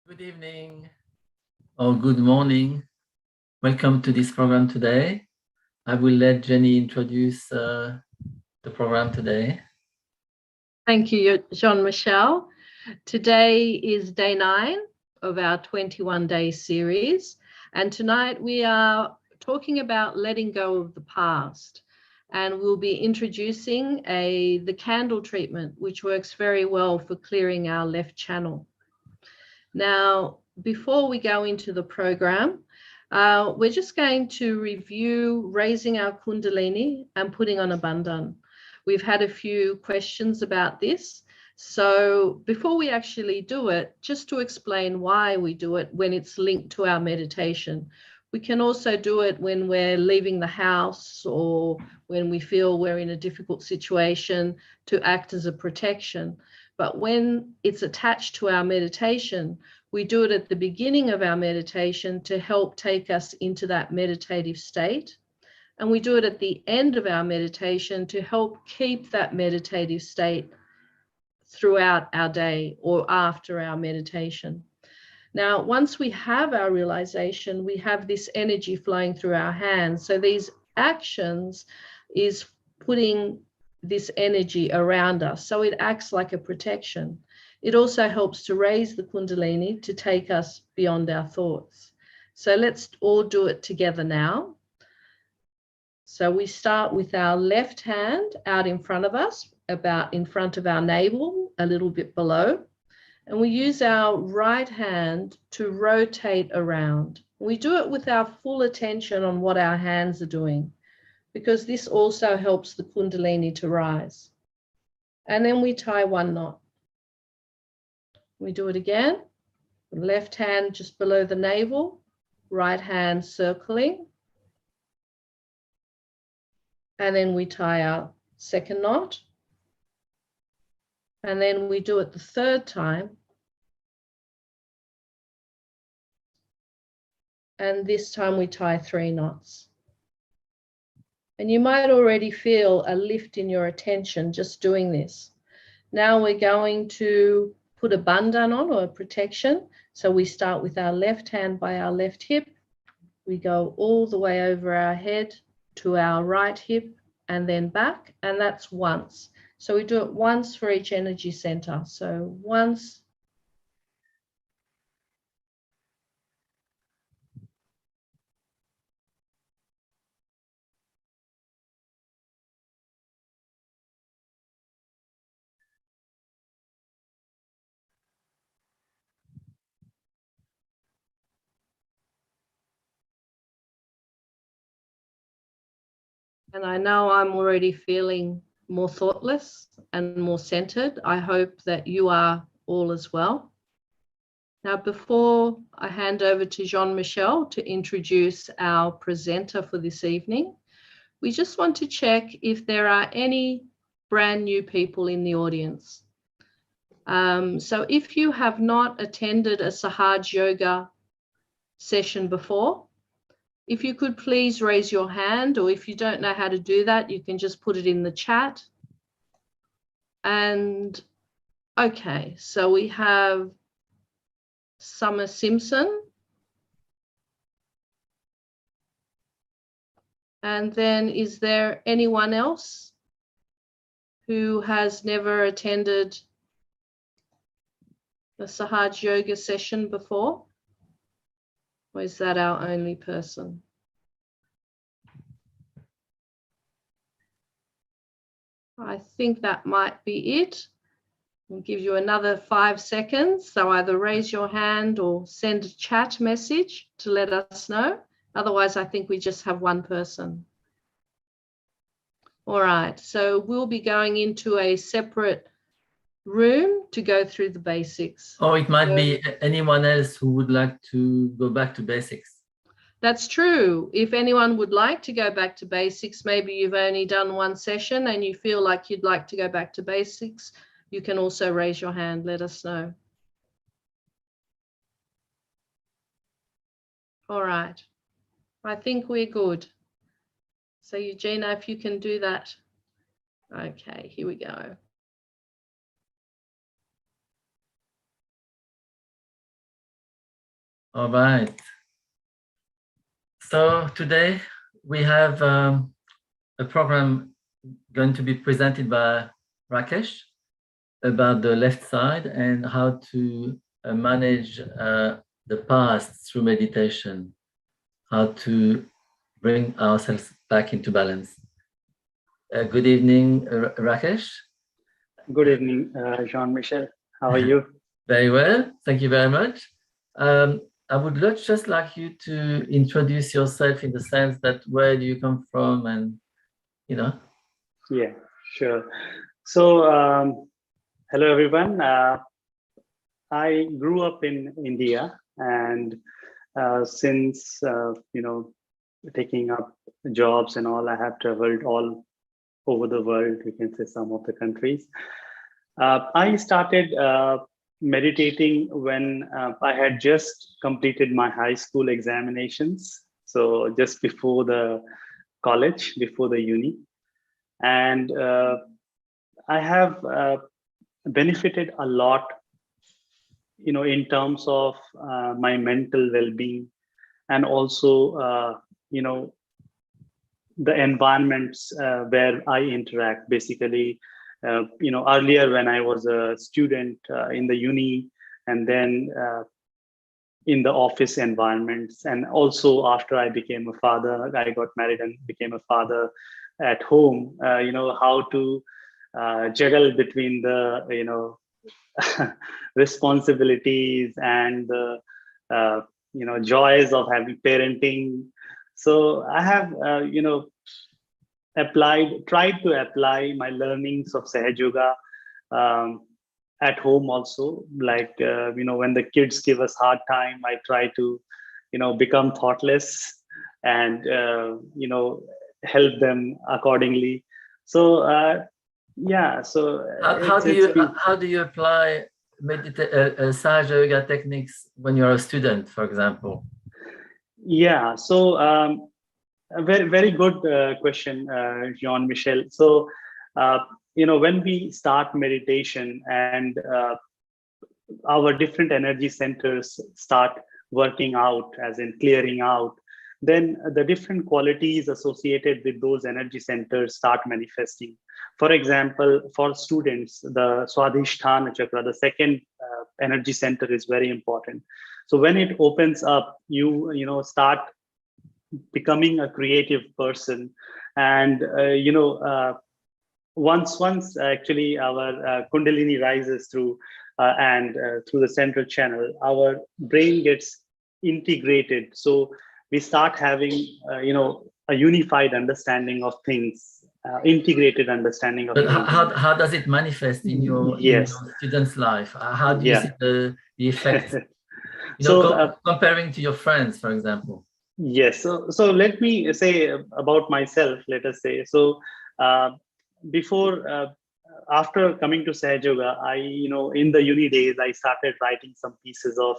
Good evening or good morning. Welcome to this program today. I will let Jenny introduce the program today. Thank you, Jean-Michel. Today is day 9 of our 21-day series. And tonight we are talking about letting go of the past. And we'll be introducing the candle treatment, which works very well for clearing our left channel. Now, before we go into the program, we're just going to review raising our Kundalini and putting on a bandhan. We've had a few questions about this. So before we actually do it, just to explain why we do it when it's linked to our meditation. We can also do it when we're leaving the house or when we feel we're in a difficult situation to act as a protection. But when it's attached to our meditation, we do it at the beginning of our meditation to help take us into that meditative state. And we do it at the end of our meditation to help keep that meditative state throughout our day or after our meditation. Now, once we have our realization, we have this energy flowing through our hands. So these actions is putting this energy around us. So it acts like a protection. It also helps to raise the Kundalini to take us beyond our thoughts. So let's all do it together now. So we start with our left hand out in front of us, about in front of our navel, a little bit below. And we use our right hand to rotate around. We do it with our full attention on what our hands are doing, because this also helps the Kundalini to rise. And then we tie one knot. We do it again. Left hand just below the navel, right hand circling. And then we tie our second knot. And then we do it the third time. And this time we tie 3 knots. And you might already feel a lift in your attention just doing this. Now we're going to put a bandhan on, or a protection. So we start with our left hand by our left hip. We go all the way over our head to our right hip and then back, and that's once. So we do it once for each energy center. So once. And I know I'm already feeling more thoughtless and more centered. I hope that you are all as well. Now, before I hand over to Jean-Michel to introduce our presenter for this evening, we just want to check if there are any brand new people in the audience. So if you have not attended a Sahaja yoga session before, if you could please raise your hand, or if you don't know how to do that, you can just put it in the chat. And okay, so we have Summer Simpson. And then is there anyone else who has never attended the Sahaja yoga session before? Or is that our only person? I think that might be it. We'll give you another 5 seconds. So either raise your hand or send a chat message to let us know. Otherwise, I think we just have one person. All right, so we'll be going into a separate room to go through the basics. Or it might be anyone else who would like to go back to basics. That's true. If anyone would like to go back to basics, maybe you've only done one session and you feel like you'd like to go back to basics, you can also raise your hand, let us know. All right, I think we're good. So Eugenia, if you can do that. Okay, here we go. All right. So today we have a program going to be presented by Rakesh about the left side and how to manage the past through meditation, how to bring ourselves back into balance. Good evening, Rakesh. Good evening, Jean-Michel. How are you? Very well, thank you very much. I would just like you to introduce yourself in the sense that where do you come from and, you know. Yeah, sure. So, hello, everyone. I grew up in India, and since, taking up jobs and all, I have traveled all over the world, we can say some of the countries. I started meditating when I had just completed my high school examinations. So just before the college, before the uni. And I have benefited a lot, in terms of my mental well-being, and also, the environments where I interact. Basically, earlier when I was a student in the uni, and then in the office environments, and also after I became a father, I got married and became a father at home, how to juggle between the, responsibilities and the, joys of having parenting. So I have, tried to apply my learnings of Sahaja Yoga at home also. Like, when the kids give us hard time, I try to, become thoughtless and, help them accordingly. So, yeah. So how do you apply Sahaja Yoga techniques when you're a student, for example? Yeah. So a very good question, Jean-Michel. So when we start meditation and our different energy centers start working out, as in clearing out, then the different qualities associated with those energy centers start manifesting. For example, for students, the Swadhisthana chakra, the second energy center, is very important. So when it opens up, you start becoming a creative person, and once actually our Kundalini rises through and through the central channel, our brain gets integrated. So we start having a unified understanding of things, integrated understanding of but things. how does it manifest in your, yes. in your student's life? How do you see the effect? Comparing to your friends, for example. Yes. So let me say about myself, let us say. So after coming to Sahaja Yoga, I, in the uni days, I started writing some pieces of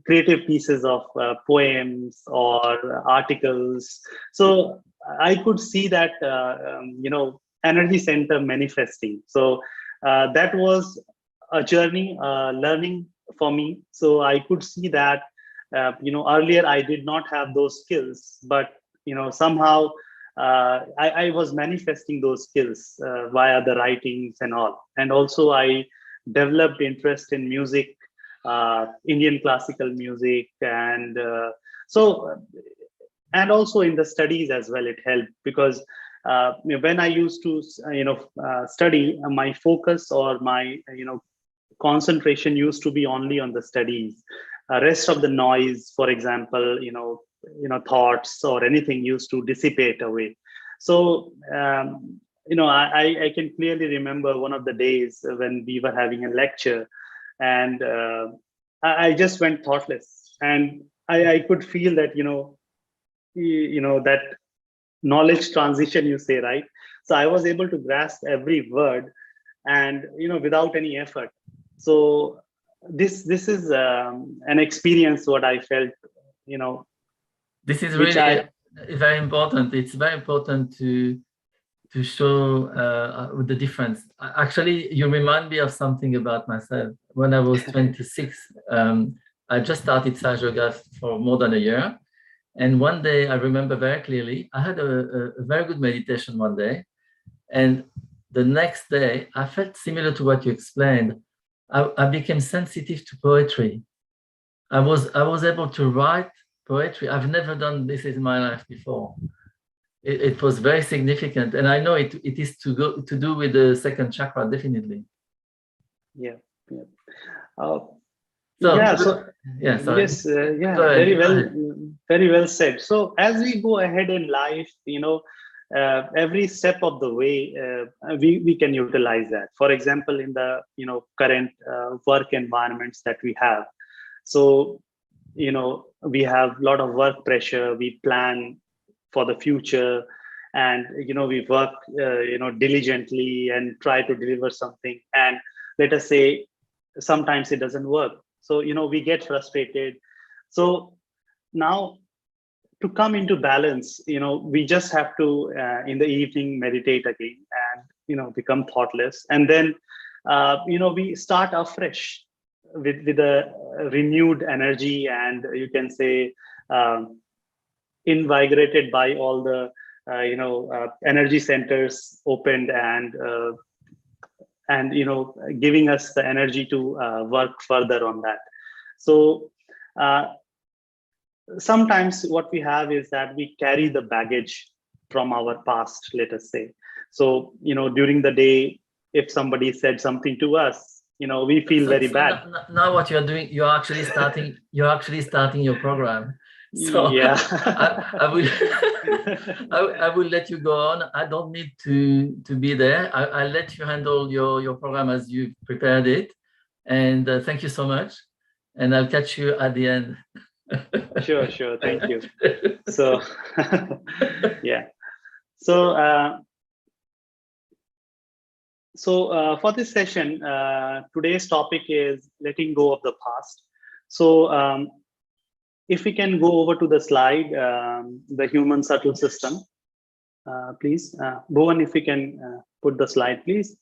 creative pieces of poems or articles. So I could see that, energy center manifesting. So that was a journey, learning for me. So I could see that, earlier I did not have those skills, but, somehow I was manifesting those skills via the writings and all. And also I developed interest in music, Indian classical music, and and also in the studies as well. It helped because when I used to study, my focus or my concentration used to be only on the studies. Rest of the noise, for example, thoughts or anything used to dissipate away. So, I can clearly remember one of the days when we were having a lecture, and I just went thoughtless, and I could feel that, that knowledge transition, you say, right? So I was able to grasp every word, and without any effort. So this is an experience what I felt, This is which really very important. It's very important to show the difference. Actually, you remind me of something about myself. When I was 26, I just started Sahaja for more than a year. And one day, I remember very clearly, I had a very good meditation one day. And the next day, I felt similar to what you explained. I became sensitive to poetry. I was able to write poetry. I've never done this in my life before. It was very significant, and I know it is to do with the second chakra, definitely. Yeah. So sorry. Yes, very well said. So as we go ahead in life, every step of the way, we can utilize that. For example, in the current work environments that we have. So we have a lot of work pressure. We plan for the future, and we work diligently and try to deliver something, and let us say sometimes it doesn't work, so we get frustrated. So now, to come into balance, we just have to in the evening meditate again, and become thoughtless, and then we start afresh with a renewed energy, and you can say invigorated by all the energy centers opened, and giving us the energy to work further on that. So sometimes what we have is that we carry the baggage from our past, let us say. So during the day, if somebody said something to us, we feel very bad. Now what you're doing, you're actually starting your program. So yeah. I will let you go on. I don't need to be there. I'll let you handle your program as you prepared it. And thank you so much. And I'll catch you at the end. Sure. Thank you. So, yeah. So for this session, today's topic is letting go of the past. So if we can go over to the slide, the human subtle system, please. Bhuvan, if we can put the slide, please.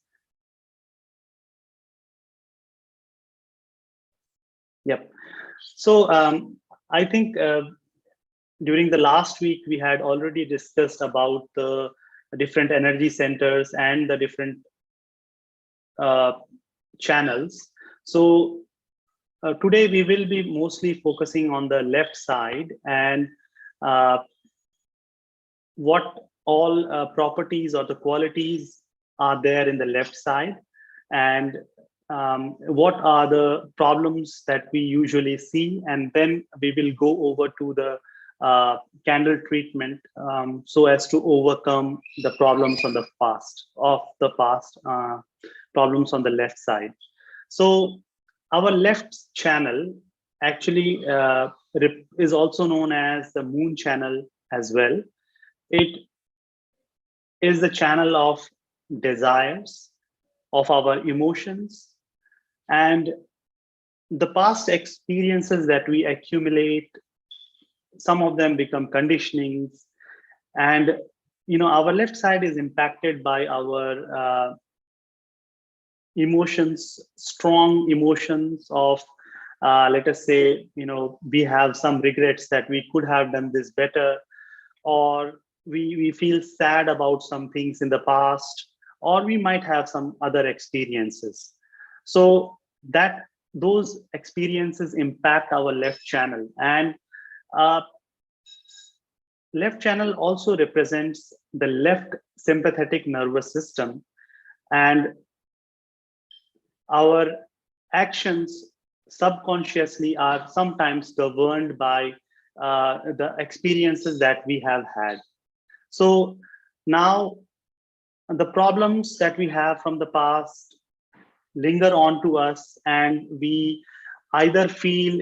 Yep. So I think during the last week, we had already discussed about the different energy centers and the different channels. So today we will be mostly focusing on the left side, and what all properties or the qualities are there in the left side, and what are the problems that we usually see, and then we will go over to the candle treatment, so as to overcome the problems on the past problems on the left side. So our left channel actually is also known as the moon channel as well. It is the channel of desires, of our emotions, and the past experiences that we accumulate. Some of them become conditionings, and our left side is impacted by our emotions, strong emotions of let us say we have some regrets that we could have done this better, or we feel sad about some things in the past, or we might have some other experiences. So that those experiences impact our left channel, and left channel also represents the left sympathetic nervous system, and our actions subconsciously are sometimes governed by the experiences that we have had. So Now, the problems that we have from the past linger on to us, and we either feel,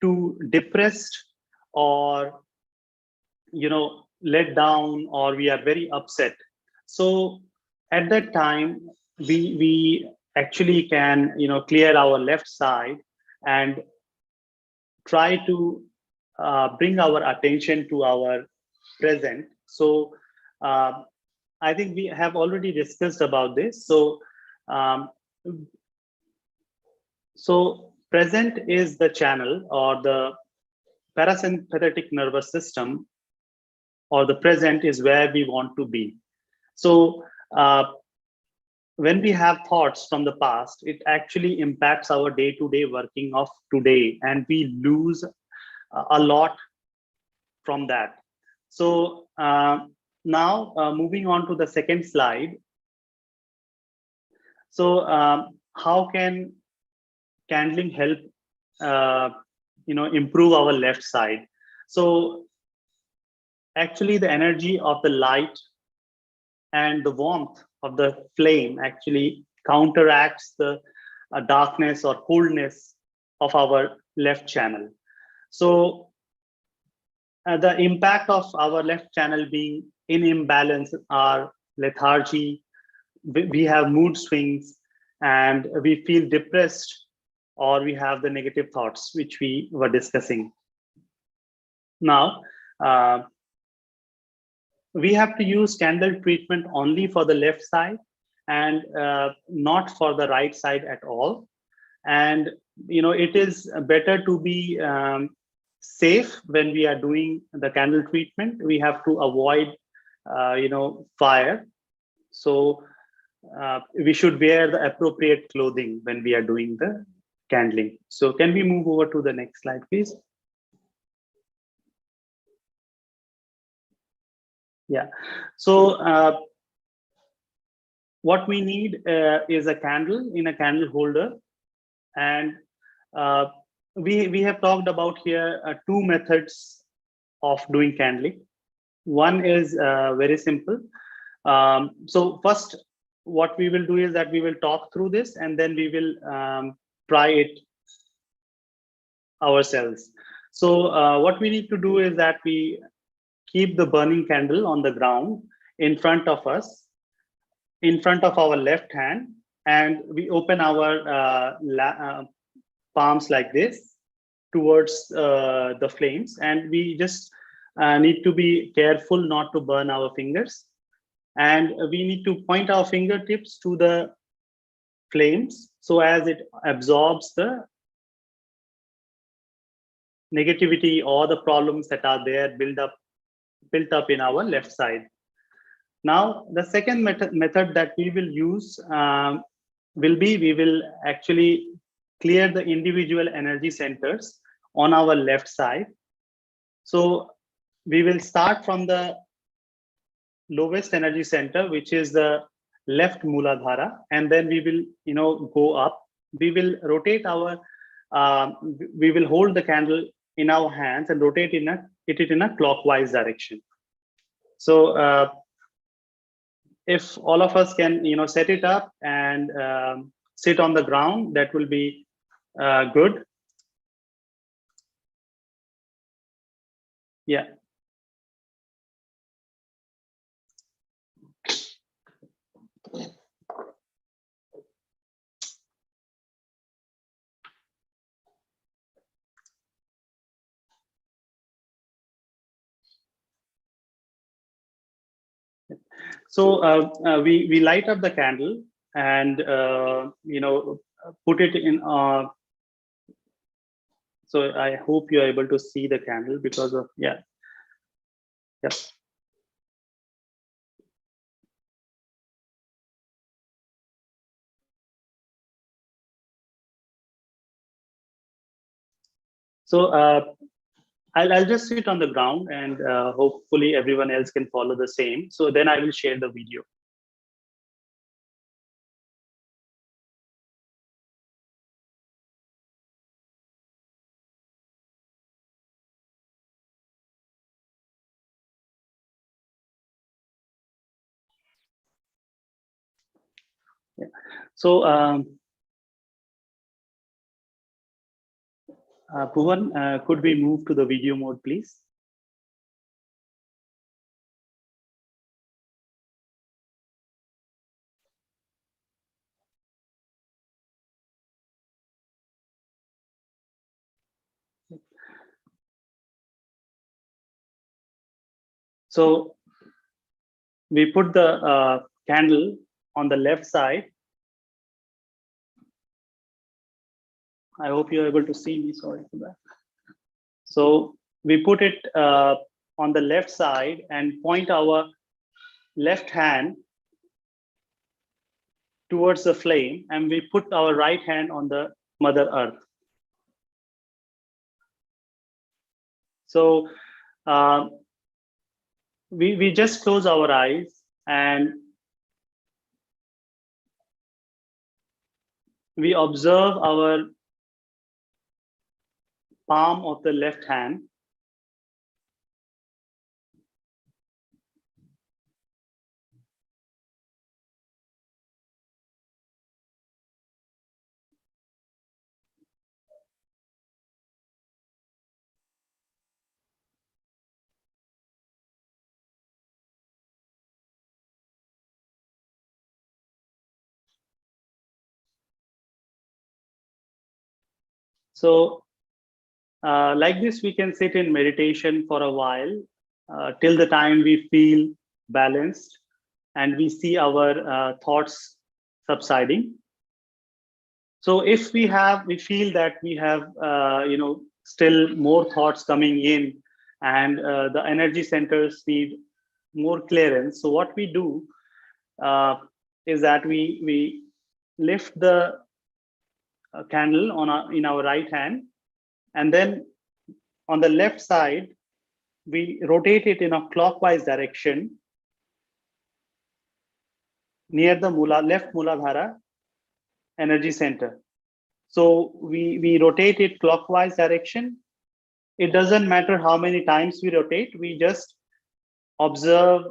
too depressed, or, let down, or we are very upset. So at that time, we actually can, clear our left side and try to bring our attention to our present. So I think we have already discussed about this. Um, so present is the channel, or the parasympathetic nervous system, or the present is where we want to be. So when we have thoughts from the past, it actually impacts our day-to-day working of today, and we lose a lot from that. So now moving on to the second slide. So how can candling help improve our left side? So actually the energy of the light and the warmth of the flame actually counteracts the darkness or coldness of our left channel. So the impact of our left channel being in imbalance are lethargy, we have mood swings, and we feel depressed, or we have the negative thoughts which we were discussing. Now we have to use candle treatment only for the left side, and not for the right side at all. And it is better to be safe when we are doing the candle treatment. We have to avoid fire. So we should wear the appropriate clothing when we are doing the candling. So can we move over to the next slide, please? Yeah. So what we need is a candle in a candle holder, and we have talked about here two methods of doing candling. One is very simple. So first, what we will do is that we will talk through this, and then we will try it ourselves. So what we need to do is that we keep the burning candle on the ground in front of us, in front of our left hand, and we open our palms like this towards the flames, and we just need to be careful not to burn our fingers, and we need to point our fingertips to the flames so as it absorbs the negativity or the problems that are there built up in our left side. Now the second method that we will use will be, we will actually clear the individual energy centers on our left side. So we will start from the lowest energy center, which is the left Muladhara, and then we will go up. We will rotate our we will hold the candle in our hands and rotate it in a clockwise direction. So if all of us can set it up and sit on the ground, that will be good. Yeah. So we light up the candle and put it in. So I hope you are able to see the candle because of Yep. So I'll just sit on the ground, and hopefully everyone else can follow the same. So then I will share the video. Yeah. So, Bhuvan, could we move to the video mode, please? So we put the candle on the left side. I hope you're able to see me. Sorry for that. So we put it on the left side and point our left hand towards the flame, and we put our right hand on the Mother Earth. So we just close our eyes and we observe our palm of the left hand. So like this, we can sit in meditation for a while till the time we feel balanced and we see our thoughts subsiding. So if we feel that we have still more thoughts coming in, and the energy centers need more clearance. So what we do is that we lift the candle in our right hand, and then on the left side we rotate it in a clockwise direction near the left Muladhara energy center. So we rotate it clockwise direction. It doesn't matter how many times we rotate. We just observe,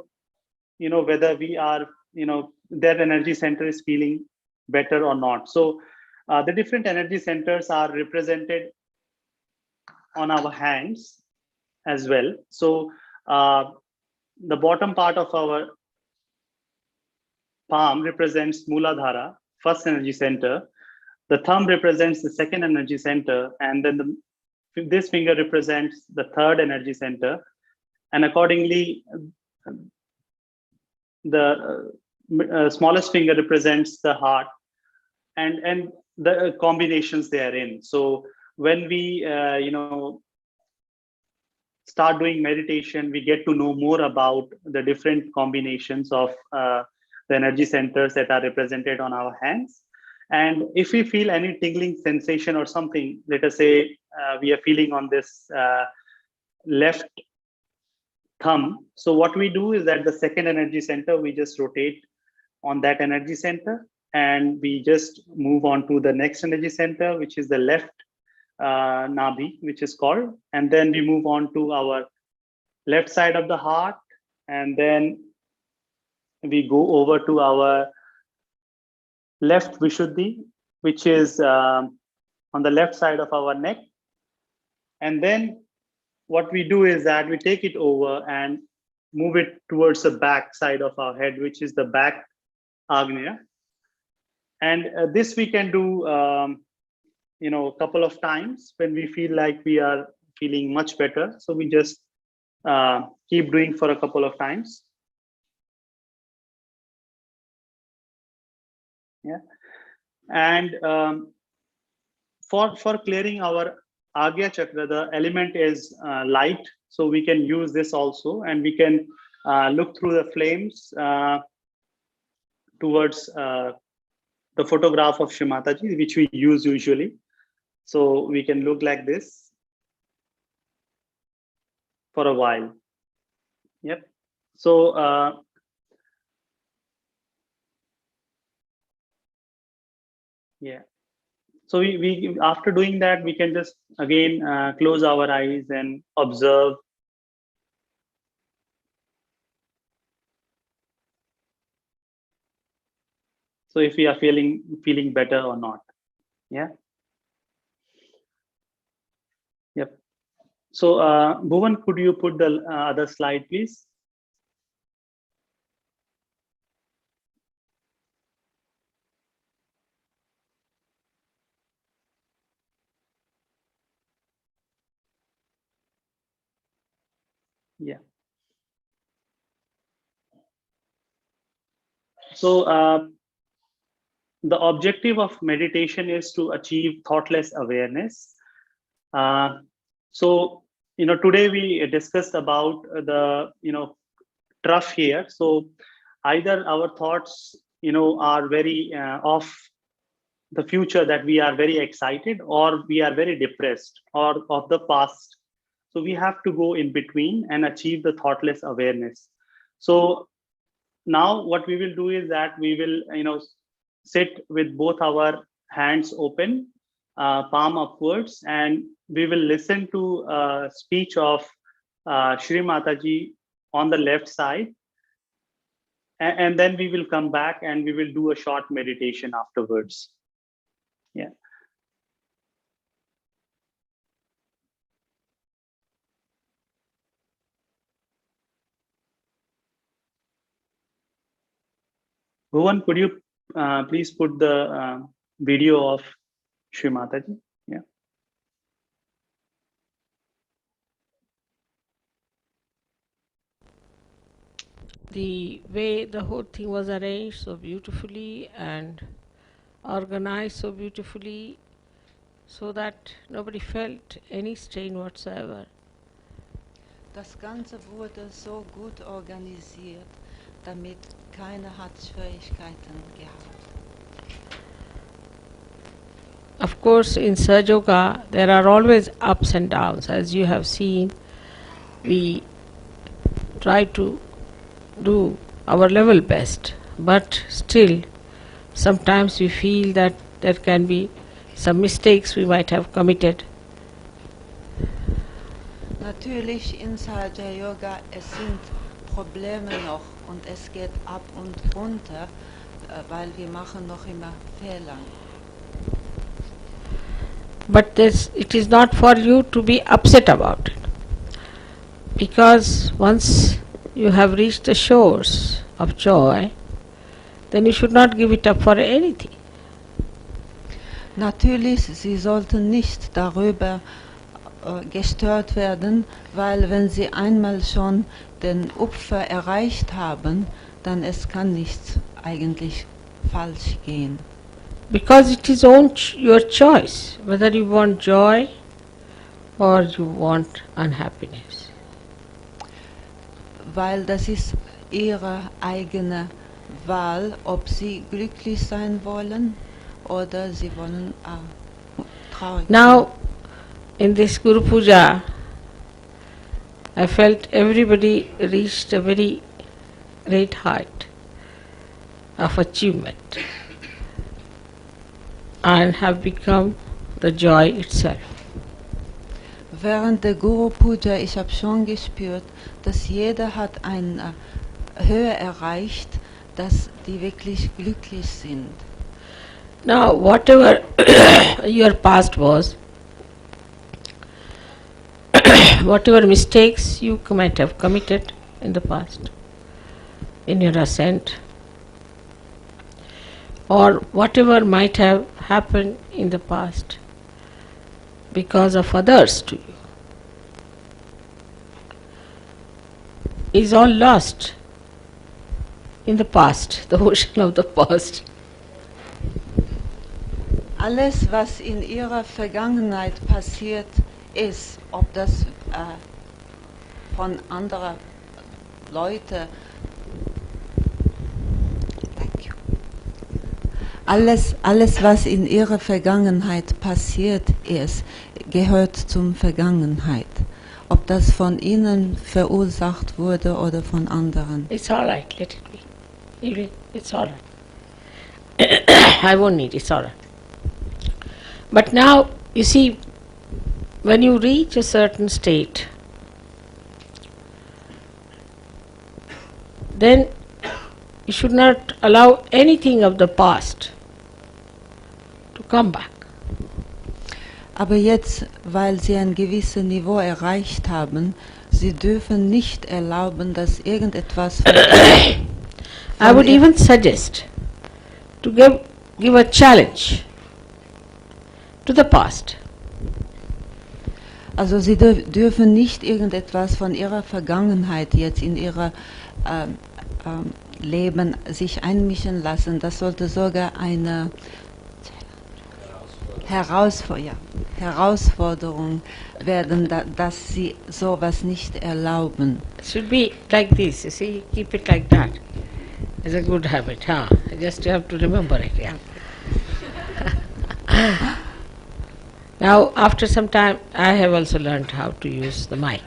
whether we are, that energy center is feeling better or not. So the different energy centers are represented on our hands as well. So the bottom part of our palm represents Muladhara, first energy center. The thumb represents the second energy center, and then this finger represents the third energy center. And accordingly, the smallest finger represents the heart, and the combinations they are in. So when we start doing meditation, we get to know more about the different combinations of the energy centers that are represented on our hands. And if we feel any tingling sensation or something, let us say we are feeling on this left thumb. So what we do is that the second energy center, we just rotate on that energy center, and we just move on to the next energy center, which is the left Nabi, which is called, and then we move on to our left side of the heart, and then we go over to our left Vishuddhi, which is on the left side of our neck. And then what we do is that we take it over and move it towards the back side of our head, which is the back Agnya. And this we can do a couple of times when we feel like we are feeling much better. So we just keep doing for a couple of times. Yeah. And for clearing our Agya chakra, the element is light. So we can use this also, and we can look through the flames towards the photograph of Shri Mataji, which we use usually. So we can look like this for a while. Yep. So yeah. So we after doing that, we can just again close our eyes and observe. So if we are feeling better or not. Yeah. Yep. So Bhuvan, could you put the other slide, please? Yeah. So the objective of meditation is to achieve thoughtless awareness. So today we discussed about the trough here. So either our thoughts are very of the future, that we are very excited, or we are very depressed, or of the past. So we have to go in between and achieve the thoughtless awareness. So now what we will do is that we will sit with both our hands open, palm upwards, and we will listen to a speech of Shri Mataji on the left side, and then we will come back and we will do a short meditation afterwards. Yeah. Bhuvan, could you please put the video of Shri Mataji? Yeah. The way the whole thing was arranged so beautifully and organized so beautifully, so that nobody felt any strain whatsoever. Das Ganze wurde so gut organisiert, damit keiner hat Schwierigkeiten gehabt. Of course, in Sahaja Yoga, there are always ups and downs. As you have seen, we try to do our level best, but still, sometimes we feel that there can be some mistakes we might have committed. Natürlich in Sahaja Yoga, es sind Probleme noch und es geht ab und runter, weil wir machen noch immer Fehler. But it is not for you to be upset about it, because once you have reached the shores of joy, then you should not give it up for anything. Natürlich, Sie sollten nicht darüber gestört werden, weil wenn Sie einmal schon den Opfer erreicht haben, dann es kann nichts eigentlich falsch gehen. Because it is your choice whether you want joy or you want unhappiness. Weil das ist Ihre eigene Wahl, ob Sie glücklich sein wollen oder Sie wollen traurig sein. Now, in this Guru Puja, I felt everybody reached a very great height of achievement and have become the joy itself. Während der Guru Puja, ich habe schon gespürt, dass jeder hat eine Höhe erreicht, dass die wirklich glücklich sind. Now, whatever your past was, whatever mistakes you might have committed in the past, in your ascent, or whatever might have happened in the past because of others to you, is all lost in the past, the ocean of the past. Alles, was in ihrer Vergangenheit passiert ist, ob das von anderen Leuten, alles, was in ihrer Vergangenheit passiert ist, gehört zum Vergangenheit. Ob das von ihnen verursacht wurde oder von anderen. It's all right, let it be. It's all right. I won't need it, it's all right. But now, you see, when you reach a certain state, then you should not allow anything of the past to come back. Aber jetzt, weil Sie ein gewisses Niveau erreicht haben, Sie dürfen nicht erlauben, dass irgendetwas I would even suggest to give a challenge to the past. Also Sie dürfen nicht irgendetwas von Ihrer Vergangenheit jetzt in Ihr Leben sich einmischen lassen. Das sollte sogar eine Herausforderung werden, dass Sie sowas nicht erlauben. It should be like this, you see, keep it like that. It's a good habit, huh? Just you have to remember it, yeah. Now, after some time, I have also learned how to use the mic.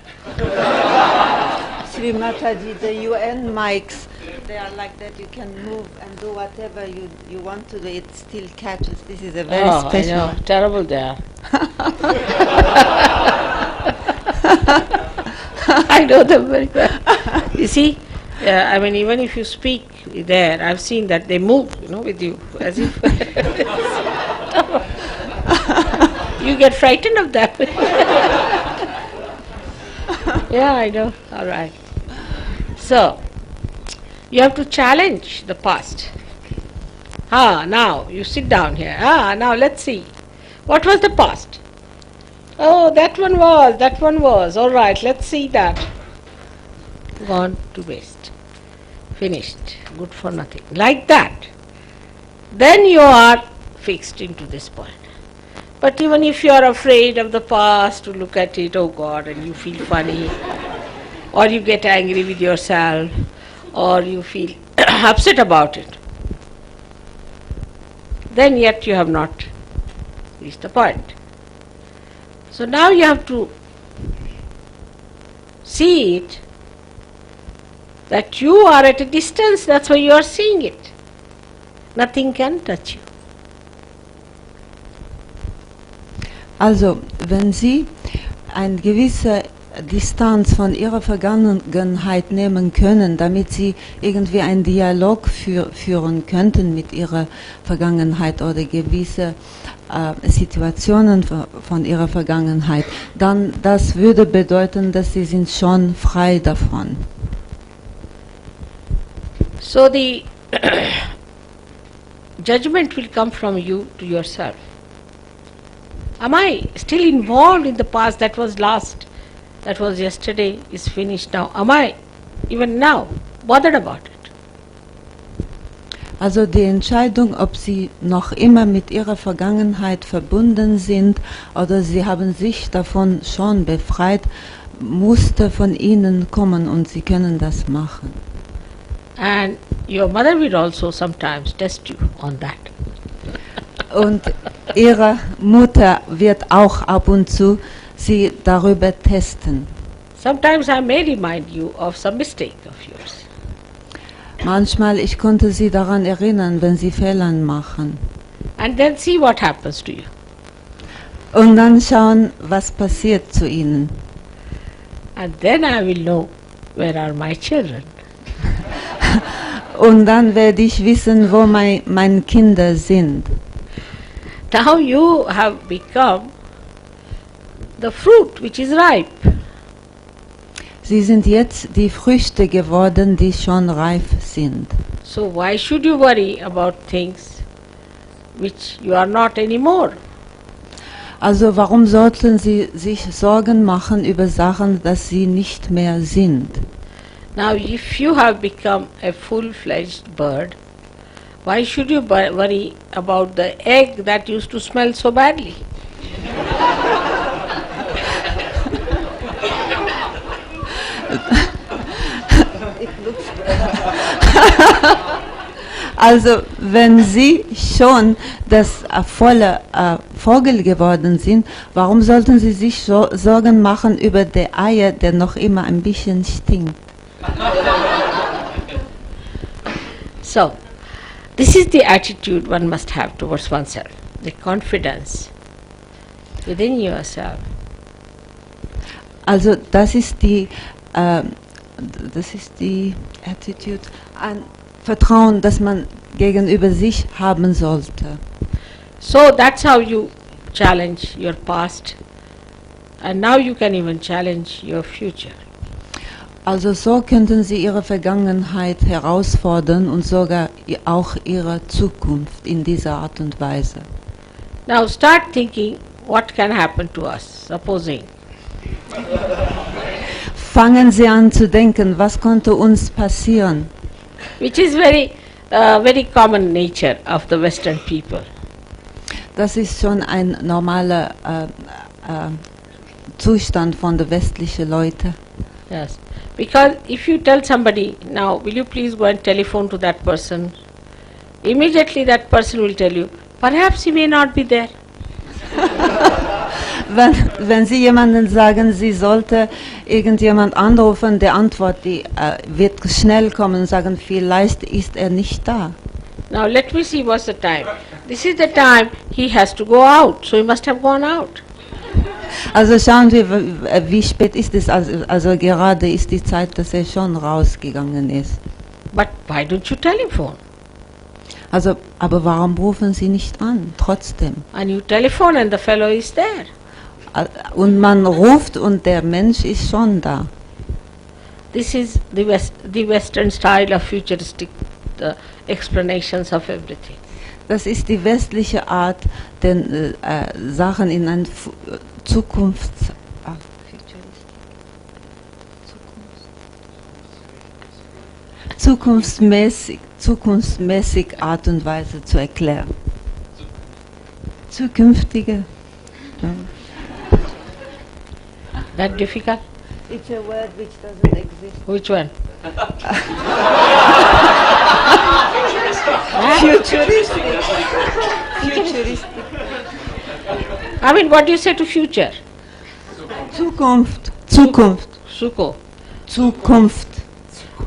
Shri Mataji, the UN mics, they are like that. You can move and do whatever you want to do. It still catches. This is a very special. I know, terrible they are. I know them very well. You see, I mean, even if you speak there, I've seen that they move, with you, as if you get frightened of that. Yeah, I know. All right. So, you have to challenge the past. Now you sit down here. Now let's see. What was the past? Oh, that one was. All right, let's see that. Gone to waste. Finished. Good for nothing. Like that. Then you are fixed into this point. But even if you are afraid of the past, to look at it, oh God, and you feel funny, or you get angry with yourself, or you feel upset about it, then yet you have not reached the point. So now you have to see it, that you are at a distance, that's why you are seeing it. Nothing can touch you. Also, wenn Sie eine gewisse Distanz von Ihrer Vergangenheit nehmen können, damit Sie irgendwie einen Dialog führen könnten mit Ihrer Vergangenheit oder gewisse Situationen von Ihrer Vergangenheit, dann das würde bedeuten, dass Sie sind schon frei davon. So the judgment will come from you to yourself. Am I still involved in the past that was last, that was yesterday, is finished now? Am I even now bothered about it? Also die Entscheidung, ob Sie noch immer mit Ihrer Vergangenheit verbunden sind oder Sie haben sich davon schon befreit, musste von Ihnen kommen und Sie können das machen. And your mother will also sometimes test you on that. Und Ihre Mutter wird auch ab und zu Sie darüber testen. Sometimes I may remind you of some mistake of yours. Manchmal ich konnte Sie daran erinnern, wenn Sie Fehler machen. And then see what happens to you. Und dann schauen, was passiert zu Ihnen. And then I will know where are my children. Und dann werde ich wissen, wo meine Kinder sind. Now you have become the fruit which is ripe. Sie sind jetzt die Früchte geworden, die schon reif sind. So why should you worry about things which you are not anymore? Also warum sollten Sie sich Sorgen machen über Sachen, dass Sie nicht mehr sind? Now if you have become a full-fledged bird, why should you worry about the egg that used to smell so badly? Also wenn Sie schon das volle Vogel geworden sind, warum sollten Sie sich Sorgen machen über die Eier, der noch immer ein bisschen stinkt? So, this is the attitude one must have towards oneself, the confidence within yourself. Also das ist die Attitude Vertrauen, das man gegenüber sich haben sollte. So that's how you challenge your past, and now you can even challenge your future. Also so könnten Sie Ihre Vergangenheit herausfordern und sogar auch Ihre Zukunft in dieser Art und Weise. Now start thinking what can happen to us, supposing. Fangen Sie an zu denken, was konnte uns passieren? Which is very common nature of the Western people. Das ist schon ein normaler Zustand von den westlichen Leuten. Yes, because if you tell somebody, now will you please go and telephone to that person, immediately that person will tell you, perhaps he may not be there. Wenn Sie jemandem sagen, Sie sollte irgendjemand anrufen, die Antwort wird schnell kommen und sagen, vielleicht ist er nicht da. Now let me see what's the time. This is the time he has to go out, so he must have gone out. Also schauen wir, wie spät ist es, also gerade ist die Zeit, dass er schon rausgegangen ist. But why don't you telephone? Also, aber warum rufen Sie nicht an, trotzdem? And you telephone and the fellow is there. Und man ruft und der Mensch ist schon da. This is the Western style of futuristic explanations of everything. Das ist die westliche Art, den Sachen in ein zukunftsmäßig Art und Weise zu erklären. Zukünftige. That difficult? It's a word which doesn't exist. Which one? Futuristic. Futuristic. I mean, what do you say to future? Zukunft. Suko. Zukunft.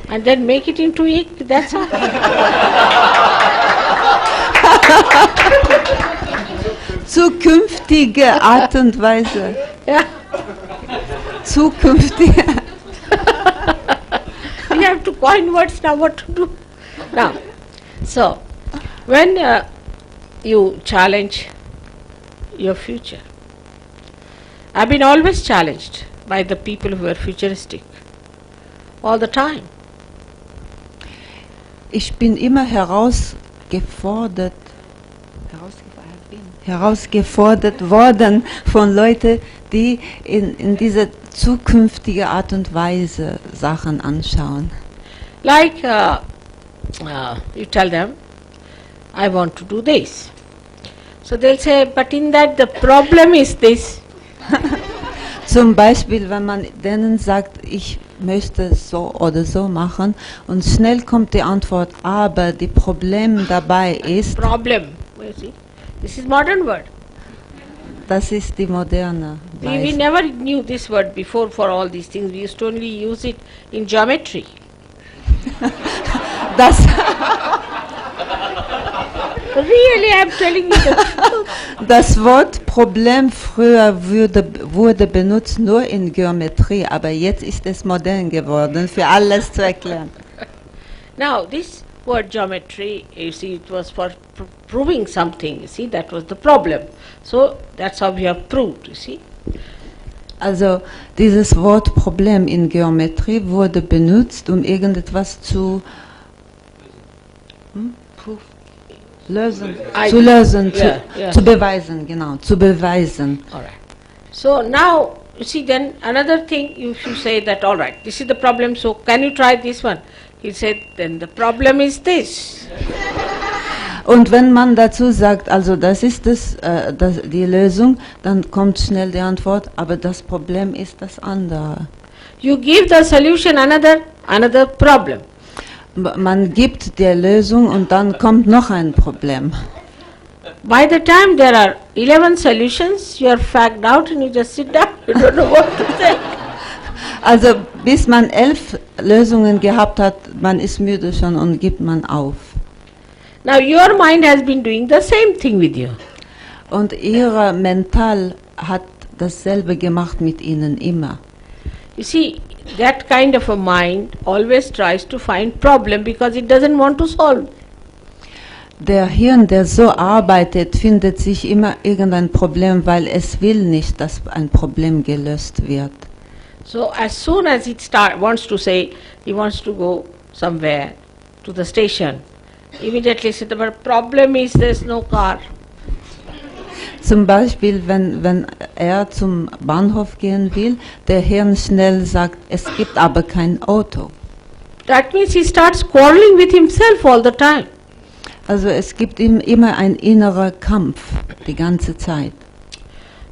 And then make it into ik, that's all. Zukünftige Art und Weise. Yeah. Zukünftige. We have to coin words now, what to do. Now, so, when you challenge your future, I've been always challenged by the people who are futuristic, all the time. Ich bin immer herausgefordert worden von Leuten, die in dieser zukünftigen Art und Weise Sachen anschauen. Like you tell them, I want to do this. So they'll say, but in that the problem is this. Zum Beispiel, wenn man denen sagt, ich möchte so oder so machen und schnell kommt die Antwort, aber die Problem dabei ist, Problem, you see, this is modern word. das ist die moderne We Weise. never knew this word before for all these things. We used to only use it in geometry. Das, Really, I'm telling you the truth. das Wort Problem früher wurde benutzt nur in Geometrie, aber jetzt ist es modern geworden, für alles zu erklären. Now, this word geometry, you see, it was for proving something. You see, that was the problem. So that's how we have proved. You see. Also dieses Wort Problem in Geometrie wurde benutzt, um irgendetwas zu lösen, zu beweisen, genau, zu beweisen. All right. So now, you see, then another thing, if you say that, all right, this is the problem, so can you try this one? He said, then the problem is this. Und wenn man dazu sagt, also das ist die Lösung, dann kommt schnell die Antwort, aber das Problem ist das andere. You give the solution another problem. Man gibt die Lösung und dann kommt noch ein Problem. By the time there are 11 solutions, you are fagged out and you just sit down. You don't know what to say. Also bis man 11 Lösungen gehabt hat, man ist müde schon und gibt man auf. Now your mind has been doing the same thing with you. Und ihre Mental hat dasselbe gemacht mit ihnen immer. You see, that kind of a mind always tries to find problem because it doesn't want to solve. Der Hirn, der so arbeitet, findet sich immer irgendein Problem, weil es will nicht, dass ein Problem gelöst wird. So as soon as it wants to say he wants to go somewhere to the station, immediately say the problem is there's no car. Zum Beispiel, wenn er zum Bahnhof gehen will, der Hirn schnell sagt, es gibt aber kein Auto. That means he starts quarreling with himself all the time. Also es gibt ihm immer ein innerer Kampf, die ganze Zeit.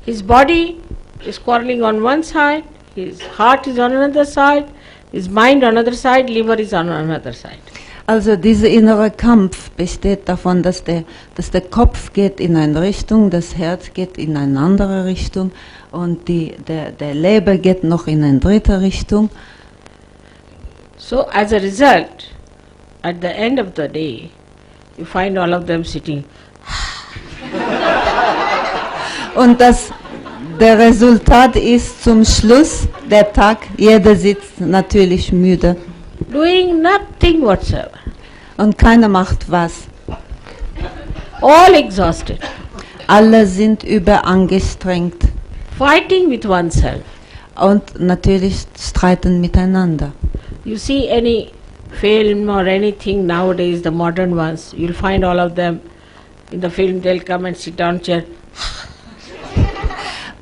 His body is quarreling on one side, his heart is on another side, his mind on another side, liver is on another side. Also dieser innere Kampf besteht davon, dass der Kopf geht in eine Richtung, das Herz geht in eine andere Richtung und der Leber geht noch in eine dritte Richtung. So as a result, at the end of the day, you find all of them sitting. Und der Resultat ist zum Schluss der Tag, jeder sitzt natürlich müde. Doing nothing whatsoever. Und keiner macht was. All exhausted. Alle sind überangestrengt. Fighting with oneself. Und natürlich streiten miteinander. You see any film or anything nowadays, the modern ones, you'll find all of them in the film, they'll come and sit down chair.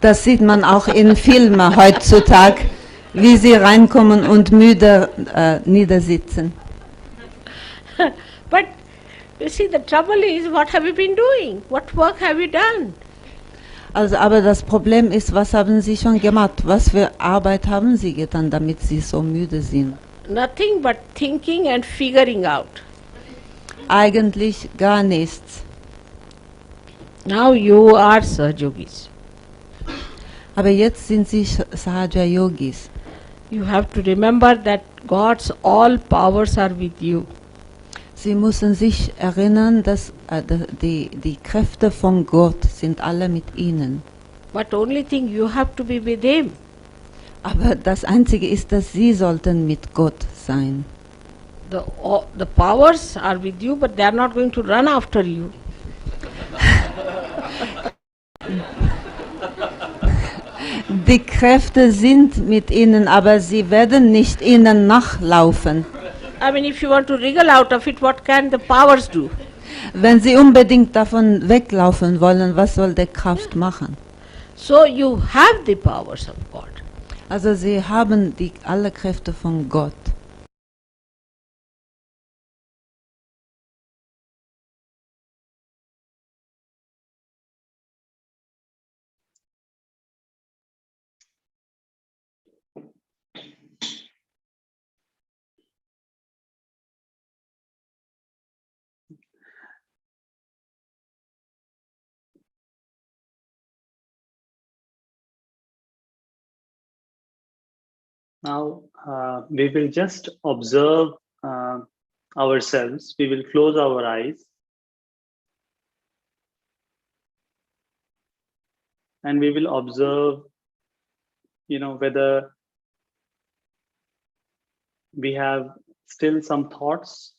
Das sieht man auch in Filmen heutzutage, wie sie reinkommen und müde niedersitzen. But you see, the trouble is, what have you been doing? What work have you done? Also, aber das Problem ist, was haben Sie schon gemacht? Was für Arbeit haben Sie getan, damit Sie so müde sind? Nothing but thinking and figuring out. Eigentlich gar nichts. Now you are Sahajogis. Aber jetzt sind Sie Sahaja Yogis. You have to remember that God's all powers are with you. Sie müssen sich erinnern, dass die Kräfte von Gott sind alle mit Ihnen. But only thing, you have to be with Him. Aber das Einzige ist, dass Sie sollten mit Gott sein. The powers are with you, but they are not going to run after you. Die Kräfte sind mit Ihnen, aber sie werden nicht Ihnen nachlaufen. I mean, if you want to wriggle out of it, what can the powers do? Wenn Sie unbedingt davon weglaufen wollen, was soll die Kraft machen? So you have the powers of God. Also Sie haben alle Kräfte von Gott. Now we will just observe ourselves. We will close our eyes. And we will observe, whether we have still some thoughts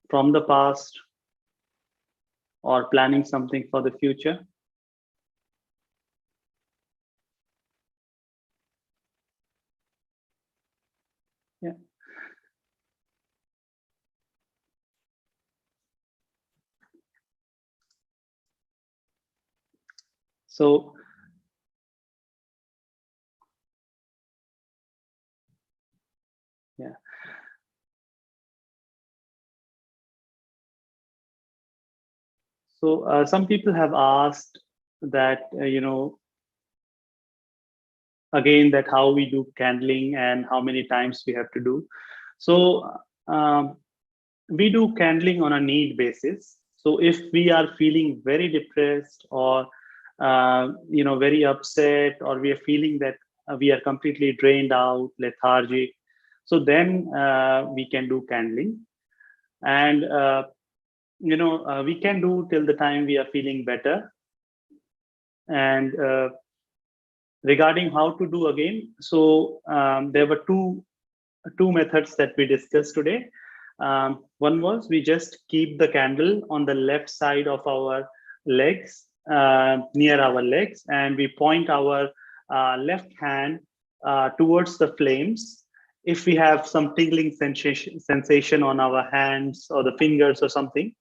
from the past or planning something for the future. Yeah. So yeah. So some people have asked that, again, that how we do candling and how many times we have to do. So we do candling on a need basis. So if we are feeling very depressed or very upset, or we are feeling that we are completely drained out, lethargic, so then we can do candling. And we can do till the time we are feeling better. And regarding how to do again, so there were two methods that we discussed today. One was we just keep the candle on the left side of our legs, near our legs, and we point our left hand towards the flames. If we have some tingling sensation on our hands or the fingers or something,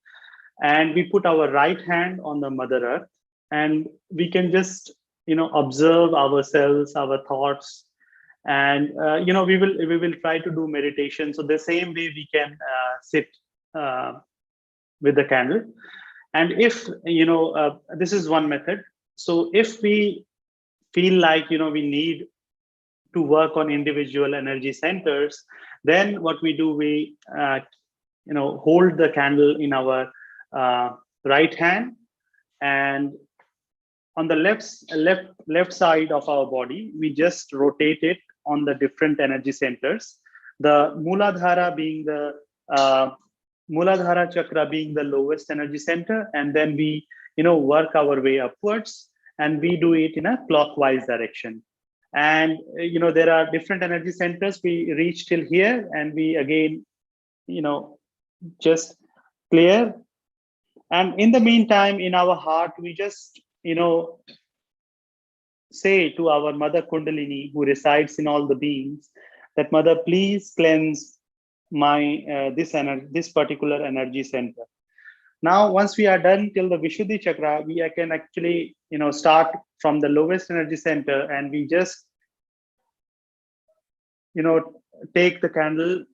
and we put our right hand on the Mother Earth, and we can just observe ourselves, our thoughts, and we will try to do meditation. So the same way we can sit with the candle. And if this is one method. So if we feel like we need to work on individual energy centers, then what we do, we hold the candle in our right hand, and on the left side of our body, we just rotate it on the different energy centers. The Muladhara being the Muladhara chakra being the lowest energy center, and then we work our way upwards, and we do it in a clockwise direction. And there are different energy centers. We reach till here, and we again just clear. And in the meantime, in our heart, we just say to our Mother Kundalini, who resides in all the beings, that Mother, please cleanse my this particular energy center. Now, once we are done till the Vishuddhi chakra, we can actually start from the lowest energy center, and we just take the candle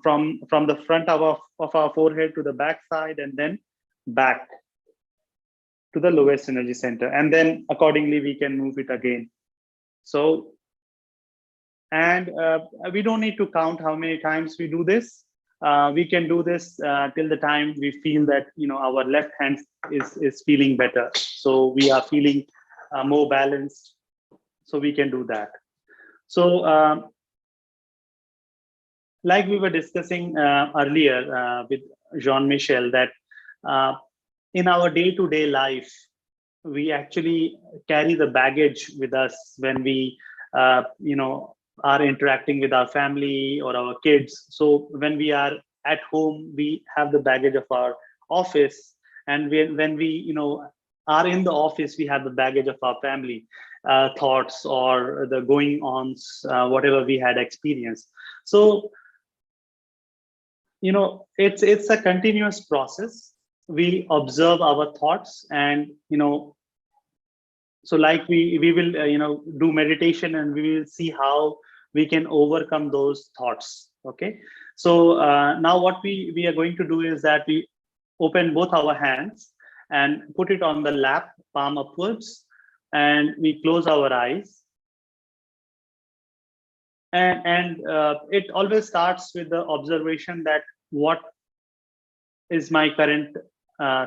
from the front of our forehead to the back side, and then back to the lowest energy center, and then accordingly we can move it again. So, and we don't need to count how many times we do this. We can do this till the time we feel that our left hand is feeling better, so we are feeling more balanced, so we can do that. So like we were discussing earlier with Jean-Michel, that in our day-to-day life, we actually carry the baggage with us when we are interacting with our family or our kids. So when we are at home, we have the baggage of our office, and when we are in the office, we have the baggage of our family thoughts or the going ons, whatever we had experienced. So it's a continuous process. We observe our thoughts, and so like we will do meditation, and we will see how we can overcome those thoughts. Okay, so now what we are going to do is that we open both our hands and put it on the lap, palm upwards, and we close our eyes. And it always starts with the observation that what is my current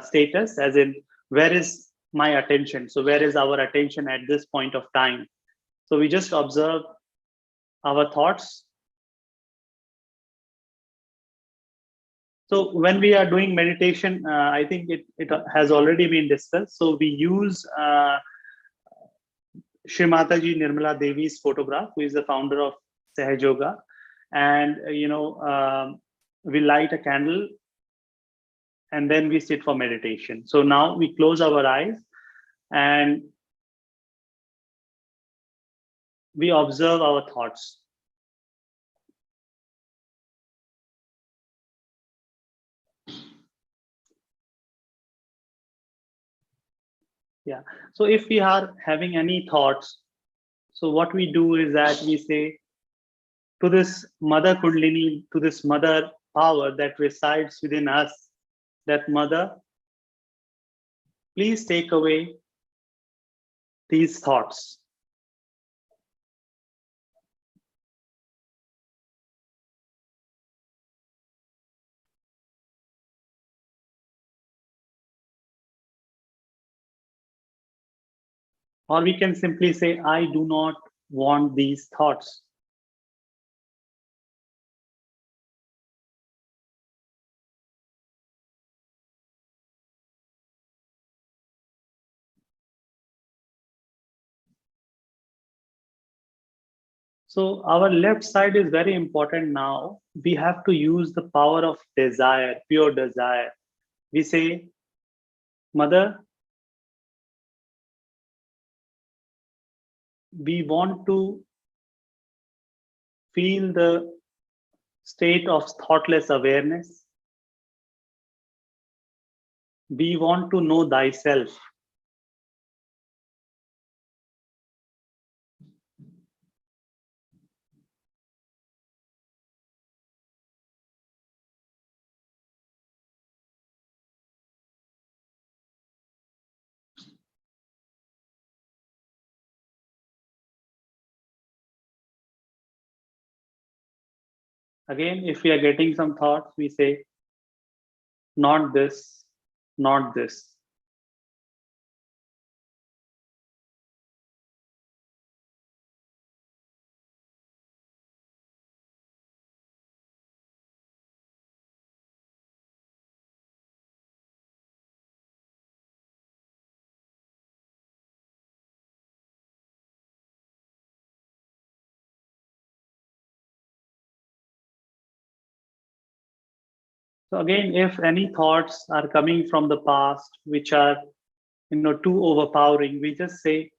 status, as in where is my attention. So where is our attention at this point of time? So we just observe our thoughts. So when we are doing meditation, I think it has already been discussed. So we use Shri Mataji Nirmala Devi's photograph, who is the founder of Sahaja, and we light a candle, and then we sit for meditation. So now we close our eyes and we observe our thoughts. Yeah. So if we are having any thoughts, so what we do is that we say to this Mother Kundalini, to this Mother power that resides within us, that Mother, please take away these thoughts. Or we can simply say, I do not want these thoughts. So our left side is very important now. We have to use the power of desire, pure desire. We say, Mother, we want to feel the state of thoughtless awareness. We want to know thyself. Again, if we are getting some thoughts, we say, not this, not this. So again, if any thoughts are coming from the past, which are too overpowering, we just say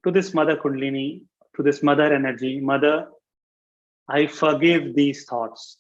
to this Mother Kundalini, to this Mother energy, Mother, I forgive these thoughts.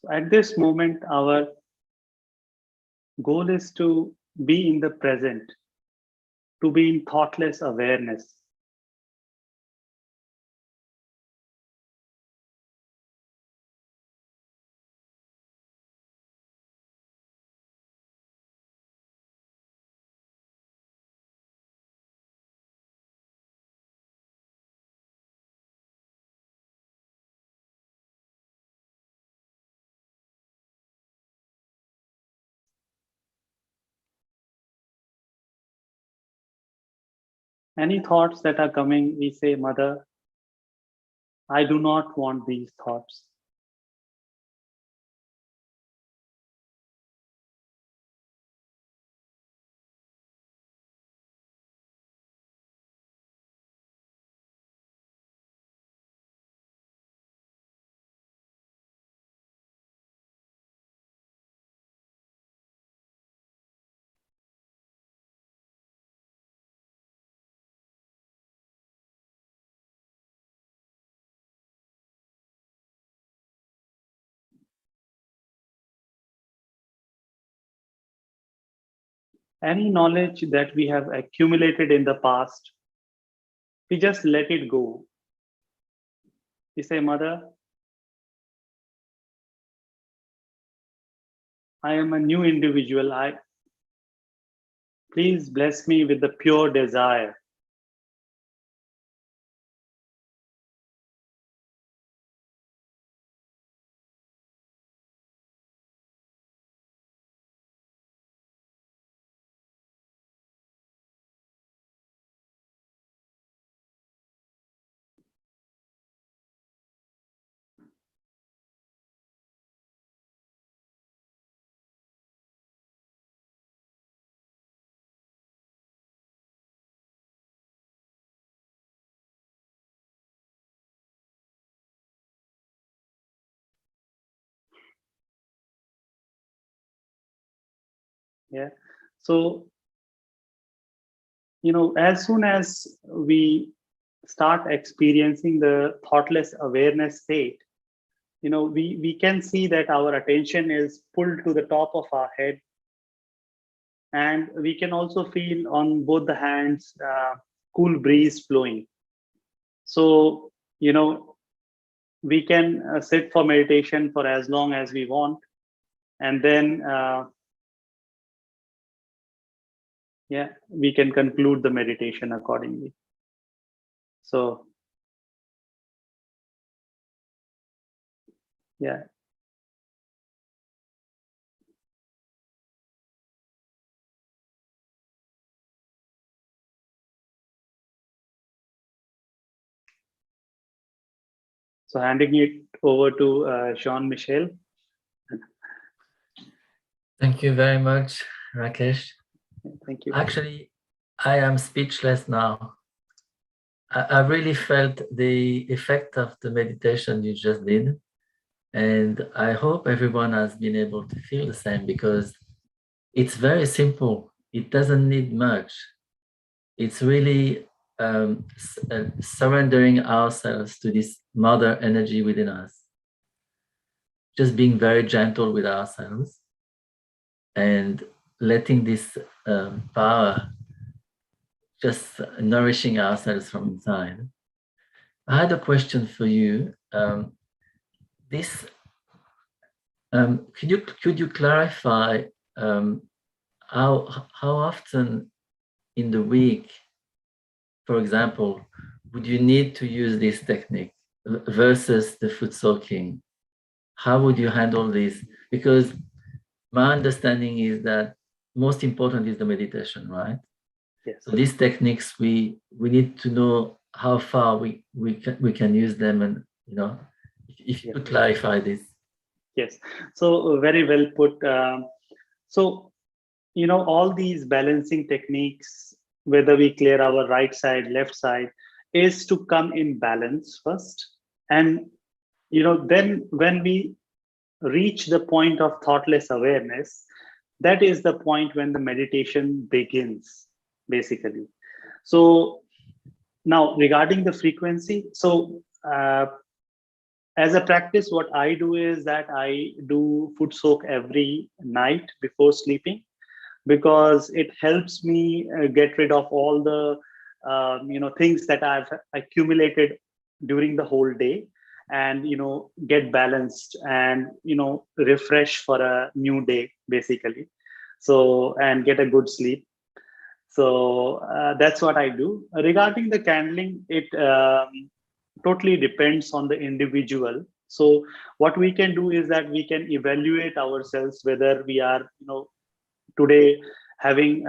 So at this moment, our goal is to be in the present, to be in thoughtless awareness. Any thoughts that are coming, we say, Mother, I do not want these thoughts. Any knowledge that we have accumulated in the past, we just let it go. We say, Mother, I am a new individual. Please bless me with the pure desire. Yeah. So, as soon as we start experiencing the thoughtless awareness state, we can see that our attention is pulled to the top of our head. and we can also feel on both the hands cool breeze flowing. So, we can sit for meditation for as long as we want, and then we can conclude the meditation accordingly. So yeah. So handing it over to Jean-Michel. Thank you very much, Rakesh. Thank you. Actually, I am speechless now. I really felt the effect of the meditation you just did. And I hope everyone has been able to feel the same, because it's very simple. It doesn't need much. It's really surrendering ourselves to this mother energy within us. Just being very gentle with ourselves and letting this power just nourishing ourselves from inside. I had a question for you. Could you clarify how often in the week, for example, would you need to use this technique versus the food soaking? How would you handle this? Because my understanding is that most important is the meditation, right? Yes. So these techniques, we need to know how far we can use them, and if you could clarify this. Yes. So very well put. So all these balancing techniques, whether we clear our right side, left side, is to come in balance first, and then when we reach the point of thoughtless awareness, that is the point when the meditation begins, basically. So now regarding the frequency, so as a practice, what I do is that I do foot soak every night before sleeping, because it helps me get rid of all the things that I've accumulated during the whole day, and get balanced and refresh for a new day, basically. So, and get a good sleep. So that's what I do. Regarding the candling, it totally depends on the individual. So what we can do is that we can evaluate ourselves whether we are today having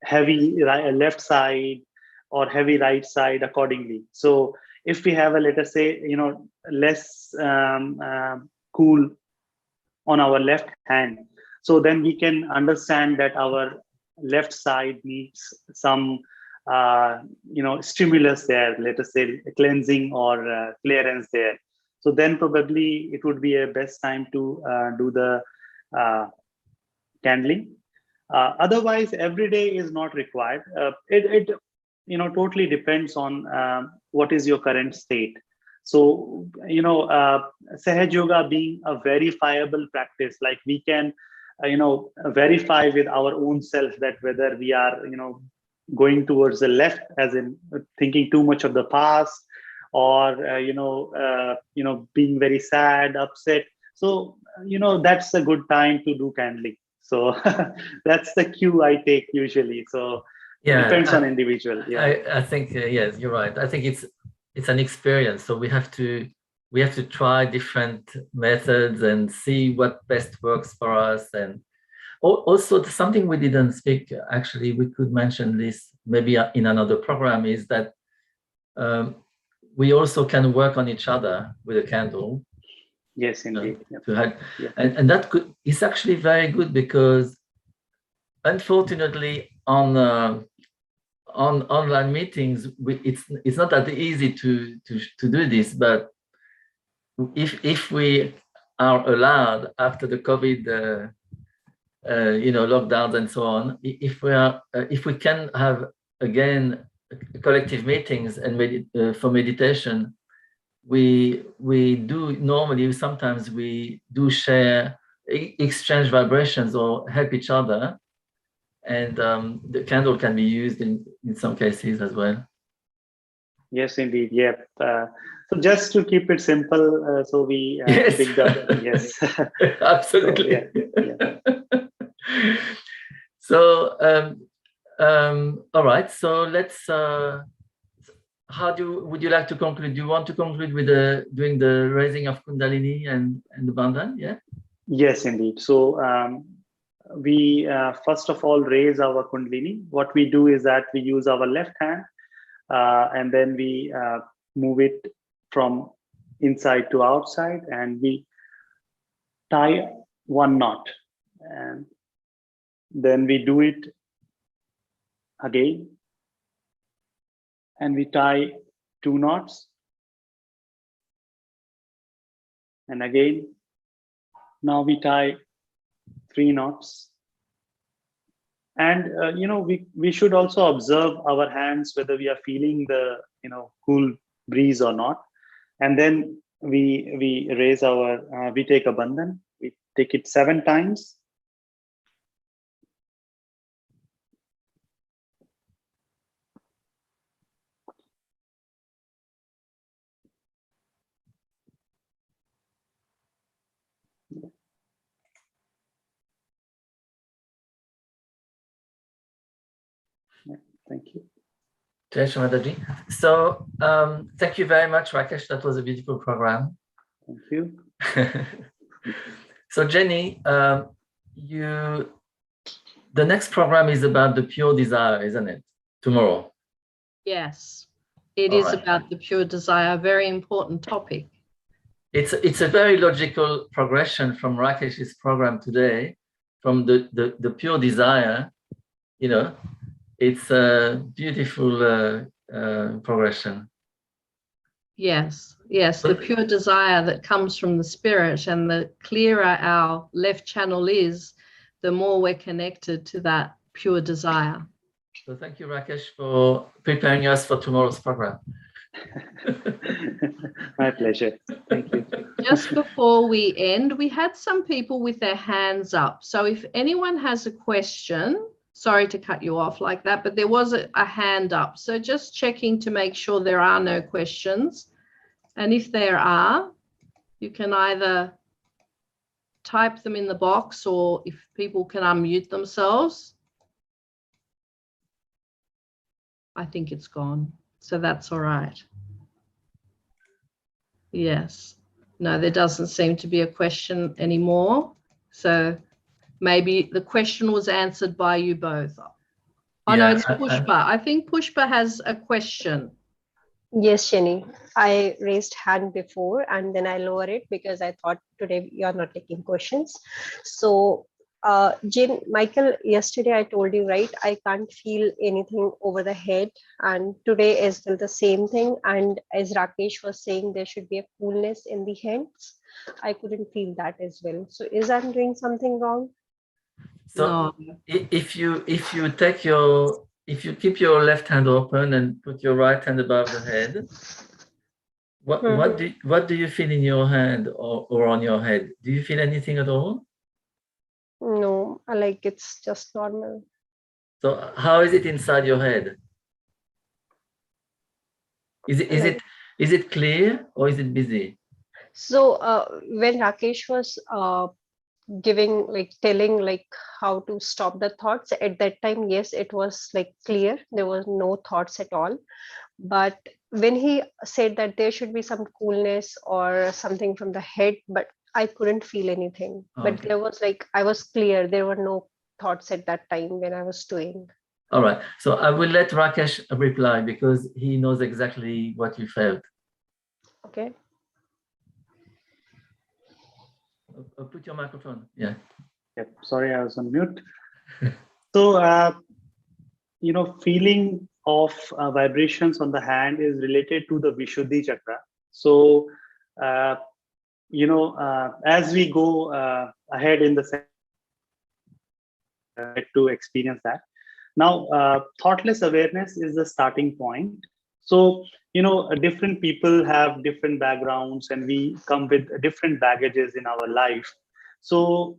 heavy left side or heavy right side accordingly. So if we have a, let us say, less cool on our left hand, so then we can understand that our left side needs some stimulus there, let us say cleansing or clearance there. So then probably it would be a best time to do the candling. Otherwise, every day is not required. It totally depends on what is your current state. So Sahaja Yoga being a verifiable practice, like we can verify with our own self that whether we are going towards the left, as in thinking too much of the past, or being very sad, upset. So that's a good time to do candling. So that's the cue I take usually. So it depends on individual. Yeah, I think yes, you're right. I think it's an experience. So we have to try different methods and see what best works for us. And also something we didn't speak, actually, we could mention this maybe in another program, is that we also can work on each other with a candle. Yes, indeed. And that is actually very good, because unfortunately on online meetings, it's not that easy to do this. But if we are allowed after the COVID lockdowns and so on, if we can have again collective meetings and for meditation, we do normally, sometimes we do share, exchange vibrations or help each other. and the candle can be used in some cases as well. Yes, indeed. Yeah. So just to keep it simple, so we Yes. picked up. Yes. Absolutely. So, all right. So let's. Would you like to conclude? Do you want to conclude with doing the raising of Kundalini and the bandhan? Yeah. Yes, indeed. So we first of all raise our Kundalini. What we do is that we use our left hand, and then we move it from inside to outside, and we tie one knot, and then we do it again, and we tie 2 knots, and again. Now we tie 3 knots, and we should also observe our hands whether we are feeling the cool breeze or not, and then we raise our we take a bandhan. We take it 7 times. Thank you. Jai Shri Mataji. So thank you very much, Rakesh. That was a beautiful program. Thank you. So Jenny, the next program is about the pure desire, isn't it? Tomorrow. Yes, it All is right. about the pure desire, a very important topic. It's a very logical progression from Rakesh's program today, from the pure desire. It's a beautiful progression. Yes, the pure desire that comes from the spirit, and the clearer our left channel is, the more we're connected to that pure desire. So thank you, Rakesh, for preparing us for tomorrow's program. My pleasure. Thank you. Just before we end, we had some people with their hands up. So if anyone has a question, sorry to cut you off like that, but there was a hand up. So just checking to make sure there are no questions. And if there are, you can either type them in the box, or if people can unmute themselves. I think it's gone, so that's all right. Yes. No, there doesn't seem to be a question anymore. So maybe the question was answered by you both. Oh, Yeah, no, it's Pushpa. I think Pushpa has a question. Yes, Shani. I raised hand before and then I lower it because I thought today you're not taking questions. So, Michael, yesterday I told you, right, I can't feel anything over the head, and today is still the same thing. And as Rakesh was saying, there should be a coolness in the hands. I couldn't feel that as well. So, is I'm doing something wrong? So No. if you keep your left hand open and put your right hand above the head, what do you feel in your hand or on your head? Do you feel anything at all? No, like it's just normal. So how is it inside your head? Is it clear or is it busy? So when Rakesh was telling like how to stop the thoughts, at that time, yes, it was like clear, there was no thoughts at all. But when he said that there should be some coolness or something from the head, but I couldn't feel anything. Okay. But there was I was clear, there were no thoughts at that time when I was doing. All right, so I will let Rakesh reply because he knows exactly what you felt. Okay. Put your microphone. Yeah. Yep. Sorry, I was on mute. So, feeling of vibrations on the hand is related to the Vishuddhi chakra. So, as we go ahead in the to experience that. Now, thoughtless awareness is the starting point. So, different people have different backgrounds and we come with different baggages in our life. So,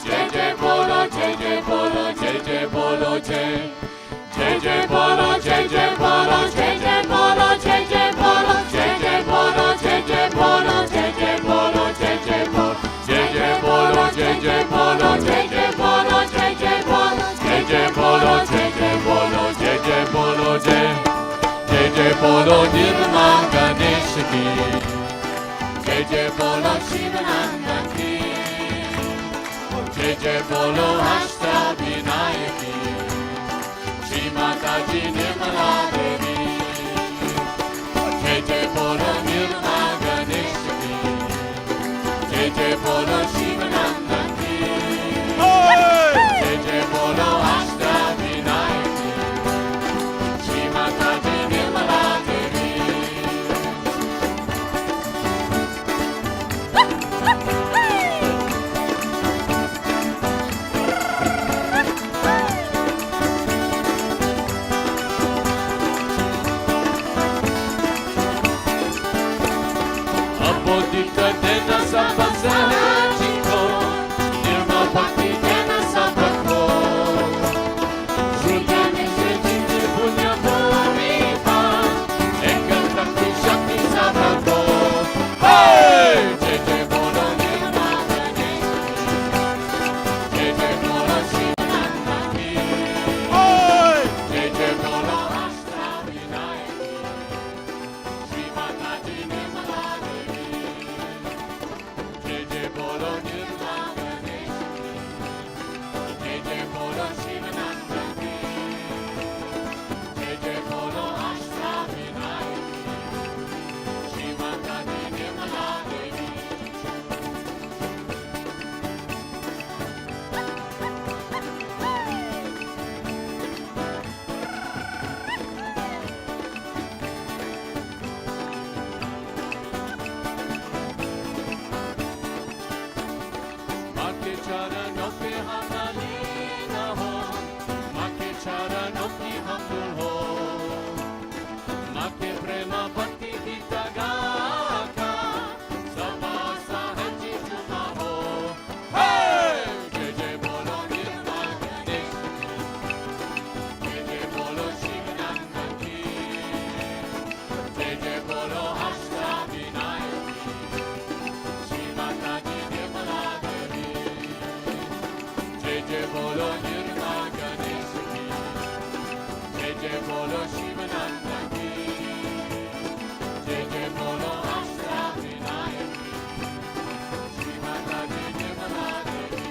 जय बोलो निर्मल गणेश की, जय जय बोलो शिवानंद की, जय जय बोलो अष्टविनायक की, श्री माता जी निर्मला देवी, जय जय बोलो निर्मल गणेश की, जय जय बोलो शिवानंद की, जय जय बोलो अष्टविनायक की, श्री माता जी निर्मला देवी। अबोधिक देना सब सहजी को, निर्मल भक्ति देना सबको, सृजन से जिंदगी पुण्य भूमि पर, एकता की शक्ति सबको। जय जय बोलो निर्मल गणेश की, जय जय बोलो शिवानंद की, जय जय बोलो अष्टविनायक की, श्री माता जी निर्मला देवी, जय जय बोलो निर्मल गणेश की, जय जय बोलो शिवानंद की, जय जय बोलो अष्टविनायक की, श्री माता जी निर्मला देवी। माँ के चरणों पे हम लीन हो, माँ के चरणों की हम धूल हो, माँ के प्रेम भक्ति गीत गाकर सब सहजी चुमा हो। जय जय बोलो निर्मल गणेश की, जय जय बोलो शिवानंद की, जय जय बोलो अष्टविनायक की, श्री माता जी निर्मला देवी, जय जय बोलो निर्मल गणेश की, जय जय बोलो शिवानंद की, जय जय बोलो अष्टविनायक की, श्री माता जी निर्मला देवी।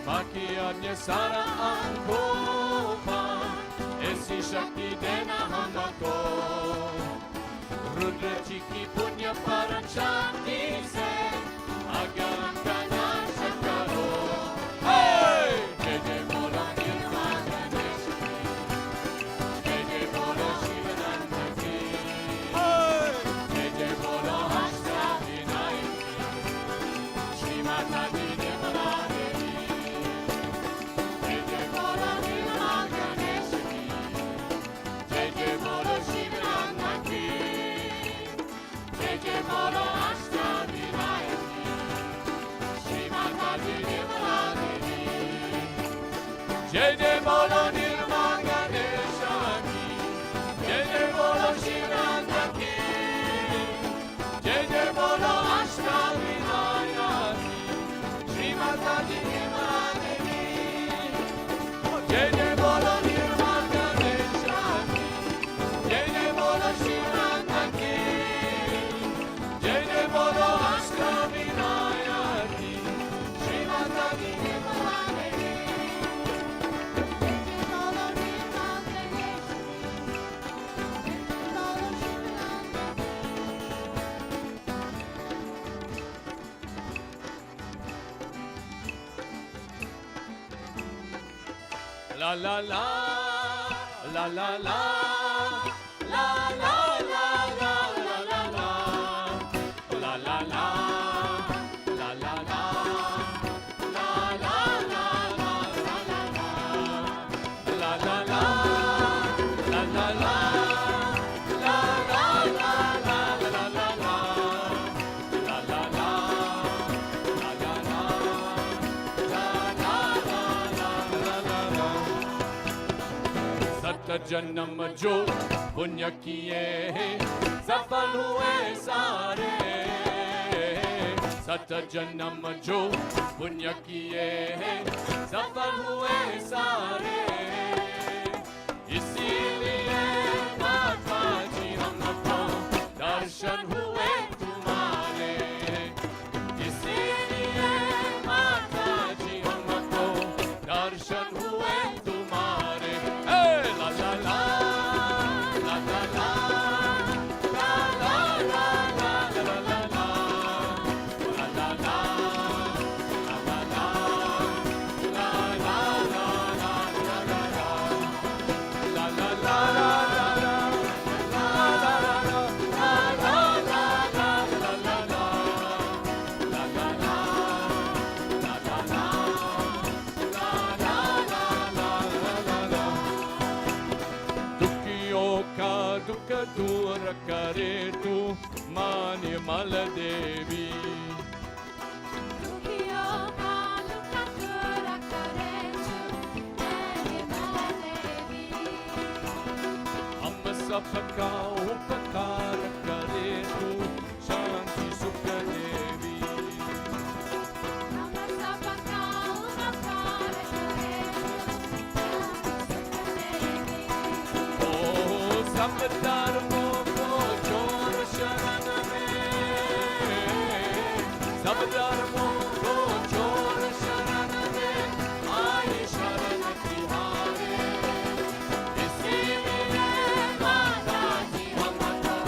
बाकी अन्य सारा अंगों पर ऐसी शक्ति देना हमको, रुद्र जी की पुण्य पर शांति से अज्ञान का नाश करो। जय जय बोलो निर्मल गणेश की, जय जय बोलो शिवानंद की, जय जय बोलो अष्टविनायक की, श्री माता जी निर्मला देवी, जय जय बोलो निर्मल गणेश की, जय जय बोलो शिवानंद की, जय जय बोलो अष्टविनायक की, श्री माता जी निर्मला देवी, जय जय बोलो निर्मल गणेश की, जय जय बोलो शिवानंद की, जय जय बोलो अष्टविनायक की, श्री माता जी निर्मला देवी, जय जय बोलो निर्मल गणेश की, जय जय बोलो शिवानंद की, जय जय बोलो अष्टविनायक की, श्री माता जी निर्मला देवी, जय जय बोलो निर्मल गणेश की, जय जय बोलो शिवानंद की। La la la, la la la, la la la la la la la, la la la, la la la, la la la la la la la, la la la, la la la, la la la la la la la, la la la, la la la, la la la la la la la. सत जन्म जो पुण्य किए सफल हुए सारे, सत जन्म जो पुण्य किए सफल हुए सारे। इसीलिए माता जी हमको दर्शन हुए तुम्हारे, इसीलिए माता जी हमको दर्शन हुए तुम्हारे। ला ला ला ला ला ला ला ला ला ला ला ला दुख दूर करे तू मान्य मल देवी, दुखियों का दुख दूर करे तू मान्य मल देवी। हम सबका उपकार करे तू शांति सुख देवी, हम सबका उपकार करे तू शांति सुख देवी। ओ सब धर्मों को छोड़ शरण में, सब धर्मों को छोड़ शरण में आई शरण तिहारे। इसीलिए माता जी हमको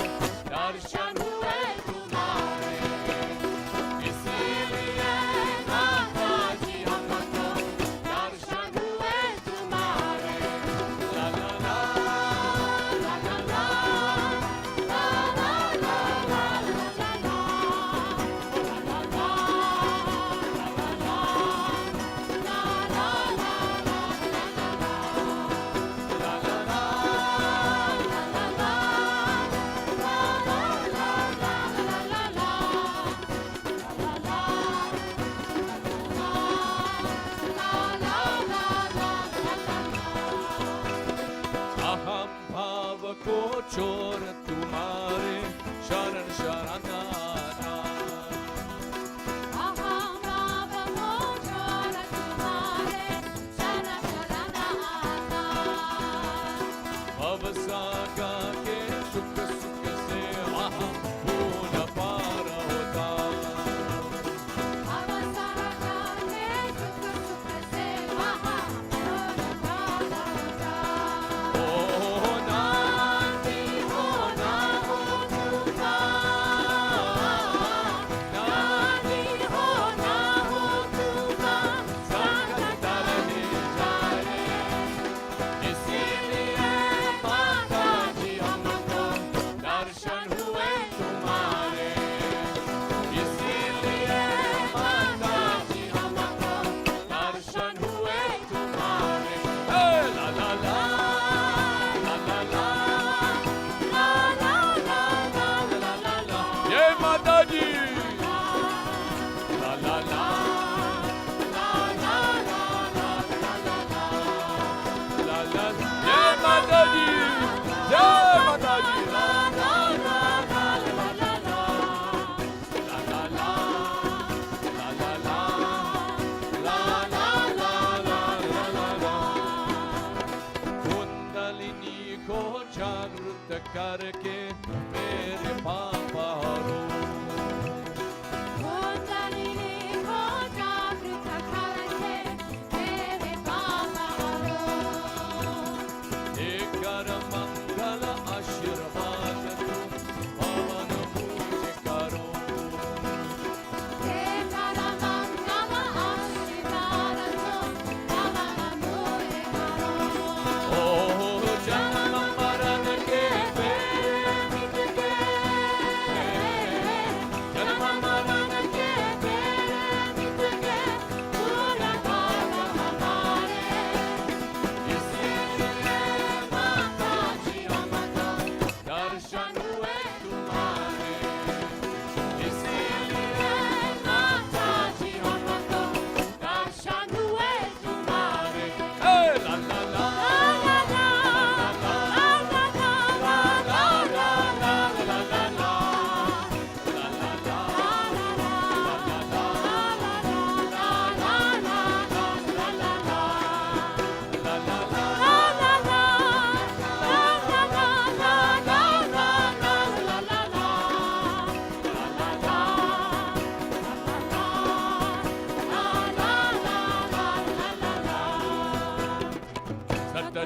दर्शन हुए तुम्हारे, इसीलिए माता जी हमको दर्शन हुए तुम्हारे। ला ला ला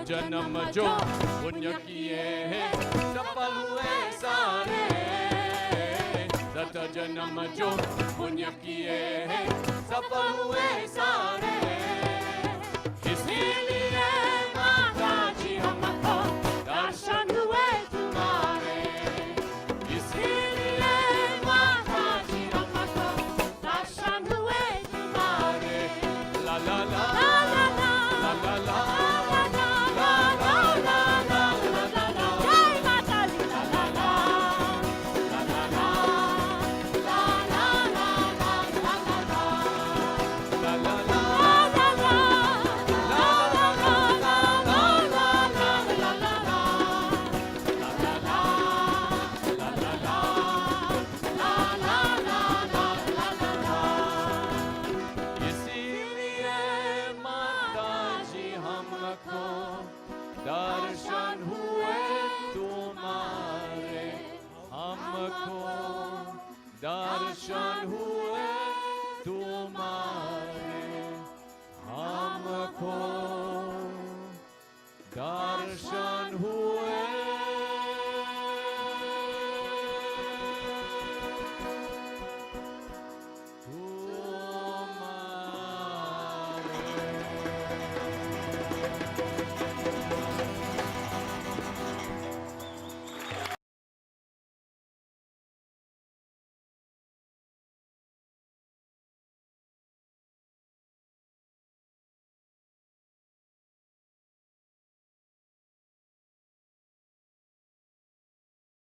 जन्म जो पुण्य किए हैं सफल हुए सारे सत जन्म जो पुण्य किए हैं सफल हुए सारे